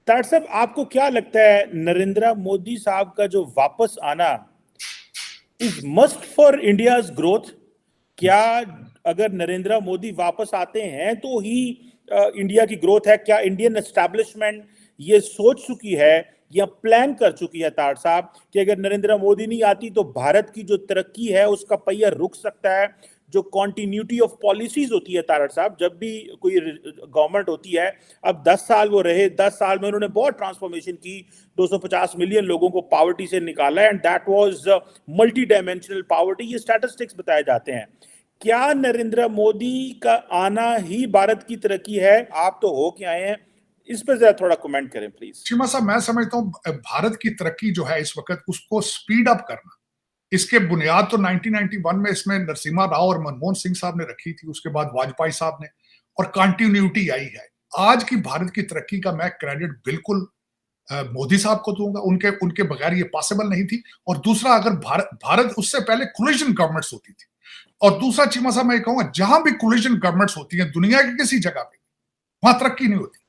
तार साहब, आपको क्या लगता है नरेंद्र मोदी साहब का जो वापस आना is must for India's growth? क्या अगर नरेंद्र मोदी वापस आते हैं तो ही इंडिया की ग्रोथ है? क्या इंडियन एस्टैब्लिशमेंट ये सोच चुकी है या प्लान कर चुकी है तार साहब कि अगर नरेंद्र मोदी नहीं आती तो भारत की जो तरक्की है उसका पहिया रुक सकता है? जो कॉन्टिन्यूटी ऑफ पॉलिसीज होती है तारड़ साहब, जब भी कोई गवर्नमेंट होती है, अब 10 साल वो रहे, 10 साल में उन्होंने बहुत ट्रांसफॉर्मेशन की, 250 मिलियन लोगों को पॉवर्टी से निकाला, and that was multi dimensional poverty. ये स्टैटिस्टिक्स बताए जाते हैं। क्या नरेंद्र मोदी का आना ही भारत की तरक्की है? आप तो हो के आए हैं, इस पर जरा थोड़ा कमेंट करें प्लीज। शिमा साहब, मैं समझता हूँ भारत की तरक्की जो है इस वक्त, उसको स्पीड अप करना, इसके बुनियाद तो 1991 में इसमें नरसिम्हा राव और मनमोहन सिंह साहब ने रखी थी, उसके बाद वाजपेयी साहब ने, और कंटिन्यूटी आई है। आज की भारत की तरक्की का मैं क्रेडिट बिल्कुल मोदी साहब को दूंगा, उनके उनके बगैर ये पॉसिबल नहीं थी। और दूसरा, अगर भारत उससे पहले कोलिशन गवर्नमेंट्स होती थी, और दूसरा चीमा साहब मैं कहूंगा, जहां भी कोलिशन गवर्नमेंट्स होती हैं दुनिया की किसी जगह पे, वहां तरक्की नहीं होती,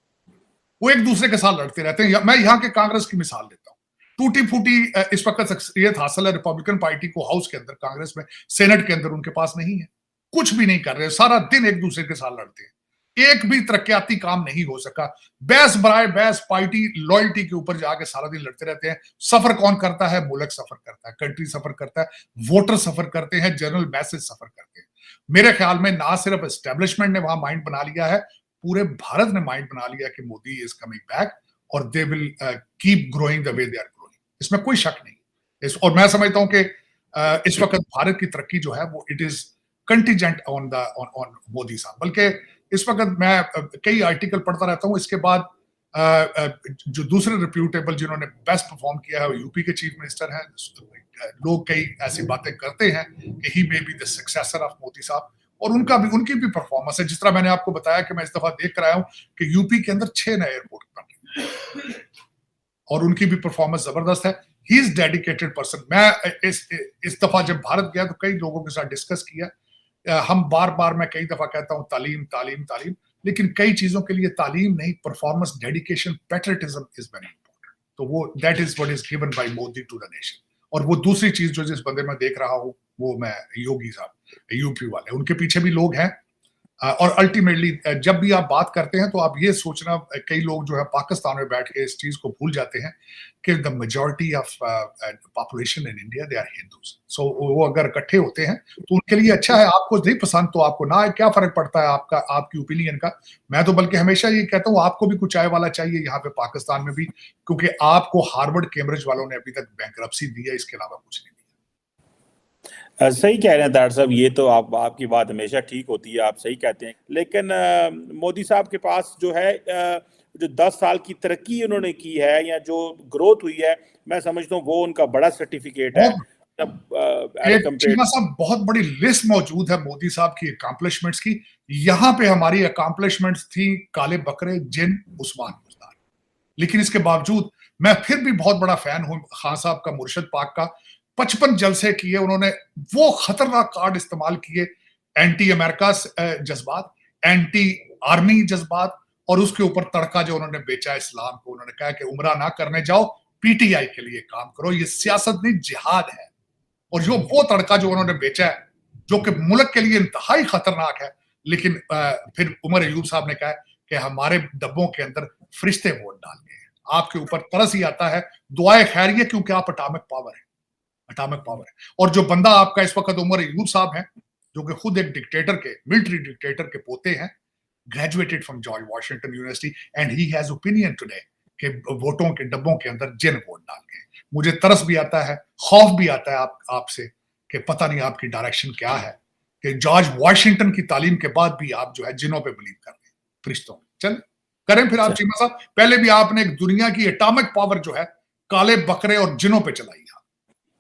वो एक दूसरे के साथ लड़ते रहते हैं। मैं यहाँ के कांग्रेस की मिसाल देता हूँ। टूटी फूटी इस वक्त शख्सियत हासिल है रिपब्लिकन पार्टी को हाउस के अंदर, कांग्रेस में सेनेट के अंदर उनके पास नहीं है, कुछ भी नहीं कर रहे, सारा दिन एक दूसरे के साथ लड़ते हैं, एक भी तरक्याती काम नहीं हो सका। बहस बराए बहस पार्टी लॉयल्टी के ऊपर जाके सारा दिन लड़ते रहते हैं। सफर कौन करता है? मुल्क सफर करता है, कंट्री सफर करता है, वोटर सफर करते हैं, जनरल मैसेज सफर करते हैं। मेरे ख्याल में ना सिर्फ एस्टेब्लिशमेंट ने वहां माइंड बना लिया है, पूरे भारत ने माइंड बना लिया कि मोदी इज कमिंग बैक और they will keep growing the way they are growing, इसमें कोई शक नहीं। और मैं समझता हूं कि इस वक्त भारत की तरक्की जो है वो it is contingent on Modi साहब। बल्कि इस वक्त मैं कई आर्टिकल पढ़ता रहता हूं, इसके बाद जो दूसरे रिप्यूटेबल जिन्होंने बेस्ट परफॉर्म किया है वो यूपी के चीफ मिनिस्टर हैं। लोग कई ऐसी बातें करते हैं कि he may be the successor of Modi साहब, और उनकी भी परफॉर्मेंस है। जिस तरह मैंने आपको बताया कि मैं इस दफा देख कर आया हूं कि यूपी के अंदर 6 नए एयरपोर्ट बन रहे हैं और उनकी भी परफॉर्मेंस जबरदस्त है। He is dedicated person. मैं इस दफा जब भारत गया तो कई लोगों के साथ डिस्कस किया। हम बार बार, मैं कई दफा कहता हूं तालीम तालीम तालीम, लेकिन कई चीजों के लिए तालीम नहीं, performance, dedication, patriotism is very important. तो वो that is what is given by Modi to the nation. और वो दूसरी चीज जो जिस बंदे में देख रहा हूं वो मैं योगी साहब, यूपी वाले, उनके पीछे भी लोग हैं। और अल्टीमेटली जब भी आप बात करते हैं तो आप ये सोचना, कई लोग जो है पाकिस्तान में बैठ के इस चीज को भूल जाते हैं कि the majority of population in India they are Hindus. So वो अगर इकट्ठे होते हैं तो उनके लिए अच्छा है। आपको नहीं पसंद तो आपको ना, क्या फर्क पड़ता है आपका, आपकी ओपिनियन का। मैं तो बल्कि हमेशा ये कहता हूँ आपको भी कुछ आय वाला चाहिए यहाँ पे पाकिस्तान में भी, क्योंकि आपको हार्वर्ड कैम्ब्रिज वालों ने अभी तक बैंकरप्सी दी है, इसके अलावा कुछ नहीं। सही कह रहे हैं तार साहब, ये तो आपकी बात हमेशा ठीक होती है, आप सही कहते हैं। लेकिन मोदी साहब के पास जो है जो 10 साल की तरक्की उन्होंने की है या जो ग्रोथ हुई है, मैं समझता हूँ वो उनका बड़ा सर्टिफिकेट है। चीमा साहब, बहुत बड़ी लिस्ट मौजूद है मोदी साहब की अकम्पलिशमेंट्स की। यहाँ पे हमारी अकम्पलिशमेंट्स थी काले बकरे, जिन, उस्मान बुजदार। लेकिन इसके बावजूद मैं फिर भी बहुत बड़ा फैन हूं खान साहब का, मुर्शद पाक का। 55 जलसे किए उन्होंने, वो खतरनाक कार्ड इस्तेमाल किए, एंटी अमेरिका जज्बात, एंटी आर्मी जज्बात, और उसके ऊपर तड़का जो उन्होंने बेचा इस्लाम को। उन्होंने कहा कि उम्रा ना करने जाओ, पीटीआई के लिए काम करो, ये सियासत नहीं जिहाद है। और जो वो तड़का जो उन्होंने बेचा है, जो कि मुल्क के लिए इंतहाई खतरनाक है। लेकिन फिर उमर अयूब साहब ने कहा कि हमारे डब्बों के अंदर फरिश्ते वोट डाल गए। आपके ऊपर तरस ही आता है, दुआए खैरिए, क्योंकि आप अटामिक पावर है, अटामिक पावर है। और जो बंदा आपका इस वक्त उमर अयूब साहब है, जो कि खुद एक डिक्टेटर के, मिलिट्री डिक्टेटर के पोते हैं, graduated from George Washington university, and he has opinion today कि वोटों के डब्बों के अंदर जिन वोट डाल गए। मुझे तरस भी आता है, खौफ भी आता है आपसे कि पता नहीं आपकी डायरेक्शन क्या है, कि जॉर्ज वॉशिंगटन की तालीम के बाद भी आप जो है जिनों पे बिलीव कर रहे हैं, फरिश्तों में। चल करें फिर आप चीमा साहब, पहले भी आपने एक दुनिया की एटॉमिक पावर जो है काले बकरे और जिनों पे चलाई है।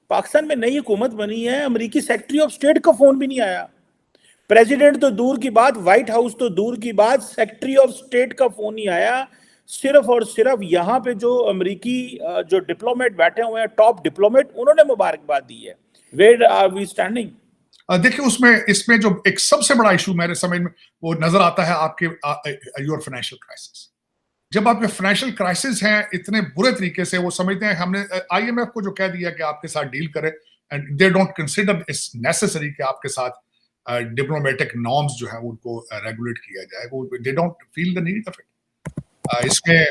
पाकिस्तान में नई हुकूमत बनी है, अमेरिकी सेक्रेटरी ऑफ स्टेट का फोन भी नहीं आया। प्रेसिडेंट तो दूर की बात, व्हाइट हाउस तो दूर की बात, सेक्रेटरी ऑफ स्टेट का फोन नहीं आया। सिर्फ और सिर्फ यहाँ पे जो अमेरिकी जो डिप्लोमेट बैठे हुए हैं, टॉप डिप्लोमेट, उन्होंने मुबारकबाद दी है। Where are we standing? देखिए, इसमें जो एक सबसे बड़ा इशू मेरे समझ में वो नजर आता है आपके योर फाइनेंशियल क्राइसिस। जब आपके फाइनेंशियल क्राइसिस हैं इतने बुरे तरीके से, वो समझते हैं हमने आईएमएफ को जो कह दिया कि आपके साथ डील करे, and they don't consider it's necessary कि आपके साथ डिप्लोमेटिक नॉर्म्स जो है उनको रेगुलेट किया जाए, वो they don't feel the need of it. इसमें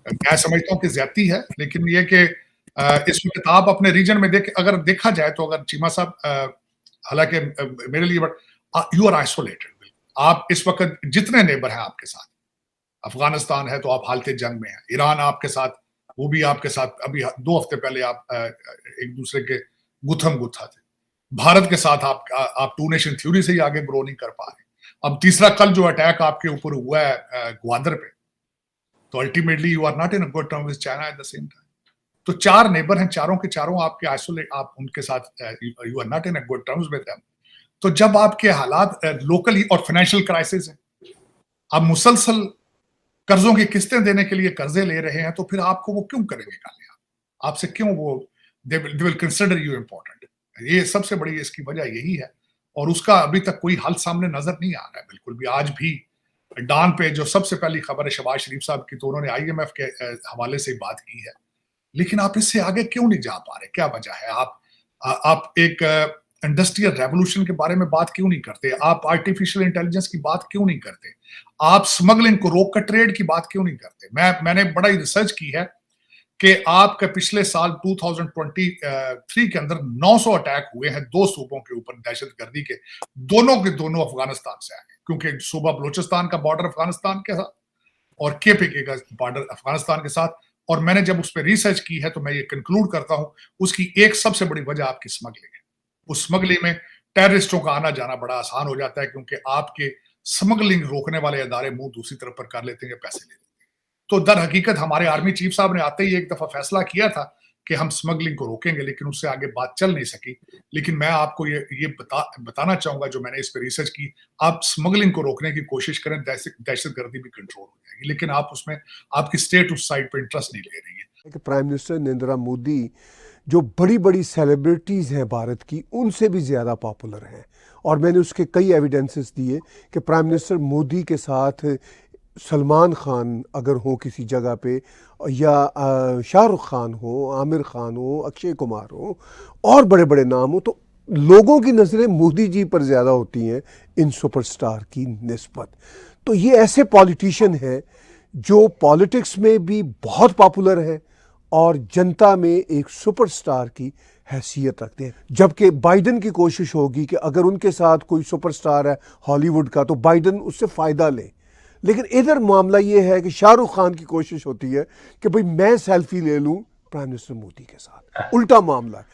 मैं समझता हूँ कि ज्यादती है, लेकिन ये कि इस वक्त आप अपने रीजन में अगर देखा जाए तो, अगर चीमा साहब, हालांकि मेरे लिए, बट यू आर आइसोलेटेड। आप इस वक्त जितने नेबर हैं आपके साथ, अफगानिस्तान है तो आप हालत जंग में हैं, ईरान आपके साथ, वो भी आपके साथ अभी 2 हफ्ते पहले आप एक दूसरे के गुत्थम गुत्था थे। भारत के साथ आप टू नेशन थ्योरी से ही आगे ग्रो नहीं कर पा रहे। अब तीसरा कल जो अटैक आपके ऊपर हुआ है ग्वादर पे, तो ultimately you are not in a good term with China at the same time. तो 4 नेबर हैं, चारों के चारों आपके आइसोलेट, आप उनके साथ you are not in a good terms with them. तो जब आपके हालात लोकली और फाइनेंशियल क्राइसिस है, आप मुसलसल कर्जों की किस्तें देने के लिए कर्जे ले रहे हैं, तो फिर आपको वो क्यों करेंगे कामयाब? आपसे क्यों वो they will consider you important? ये सबसे बड़ी इसकी वजह यही है, और उसका अभी तक कोई हल सामने नजर नहीं आ रहा है बिल्कुल भी। आज भी डान पे जो सबसे पहली खबर है शहबाज शरीफ साहब की, तो उन्होंने आईएमएफ के हवाले से बात की है, लेकिन आप इससे आगे क्यों नहीं जा पा रहे? क्या वजह है? आप एक इंडस्ट्रियल रेवोल्यूशन के बारे में बात क्यों नहीं करते? आप आर्टिफिशियल इंटेलिजेंस की बात क्यों नहीं करते? आप स्मगलिंग को रोक कर ट्रेड की बात क्यों नहीं करते? मैंने बड़ा ही रिसर्च की है कि आपके पिछले साल 2023 के अंदर 900 अटैक हुए हैं 2 सूबों के ऊपर दहशतगर्दी के, दोनों के दोनों अफगानिस्तान से आए, क्योंकि सूबा बलूचिस्तान का बॉर्डर अफगानिस्तान के साथ और केपीके का बॉर्डर अफगानिस्तान के साथ। और मैंने जब उस पर रिसर्च की है तो मैं ये कंक्लूड करता हूं, उसकी एक सबसे बड़ी वजह आपकी स्मगलिंग है। उस स्मगलिंग में टेररिस्टों का आना जाना बड़ा आसान हो जाता है, क्योंकि आपके स्मगलिंग रोकने वाले अदारे मुंह दूसरी तरफ पर कर लेते हैं, पैसे ले लेते हैं। तो दर हकीकत हमारे आर्मी चीफ साहब ने आते ही एक दफा फैसला किया था कि हम स्मगलिंग को रोकेंगे, लेकिन उससे आगे बात चल नहीं सकी। लेकिन मैं आपको ये बताना चाहूंगा, जो मैंने इस पर रिसर्च की, आप स्मगलिंग को रोकने की कोशिश करें, दहशतगर्दी भी कंट्रोल हो जाएगी, लेकिन आप उसमें आपकी स्टेट उस साइड पर इंटरेस्ट नहीं ले रही है। प्राइम मिनिस्टर नरेंद्र मोदी जो बड़ी बड़ी सेलिब्रिटीज़ हैं भारत की, उनसे भी ज़्यादा पॉपुलर हैं, और मैंने उसके कई एविडेंसेस दिए कि प्राइम मिनिस्टर मोदी के साथ सलमान खान अगर हो किसी जगह पे, या शाहरुख खान हो, आमिर खान हो, अक्षय कुमार हो, और बड़े बड़े नाम हो, तो लोगों की नज़रें मोदी जी पर ज़्यादा होती हैं इन सुपरस्टार की निस्बत। तो ये ऐसे पॉलिटिशियन हैं जो पॉलिटिक्स में भी बहुत पॉपुलर हैं और जनता में एक सुपरस्टार की हैसियत रखते हैं। जबकि बाइडन की कोशिश होगी कि अगर उनके साथ कोई सुपरस्टार है हॉलीवुड का, तो बाइडन उससे फ़ायदा ले। लेकिन इधर मामला ये है कि शाहरुख खान की कोशिश होती है कि भाई मैं सेल्फी ले लूं प्राइम मिनिस्टर मोदी के साथ। उल्टा मामला है।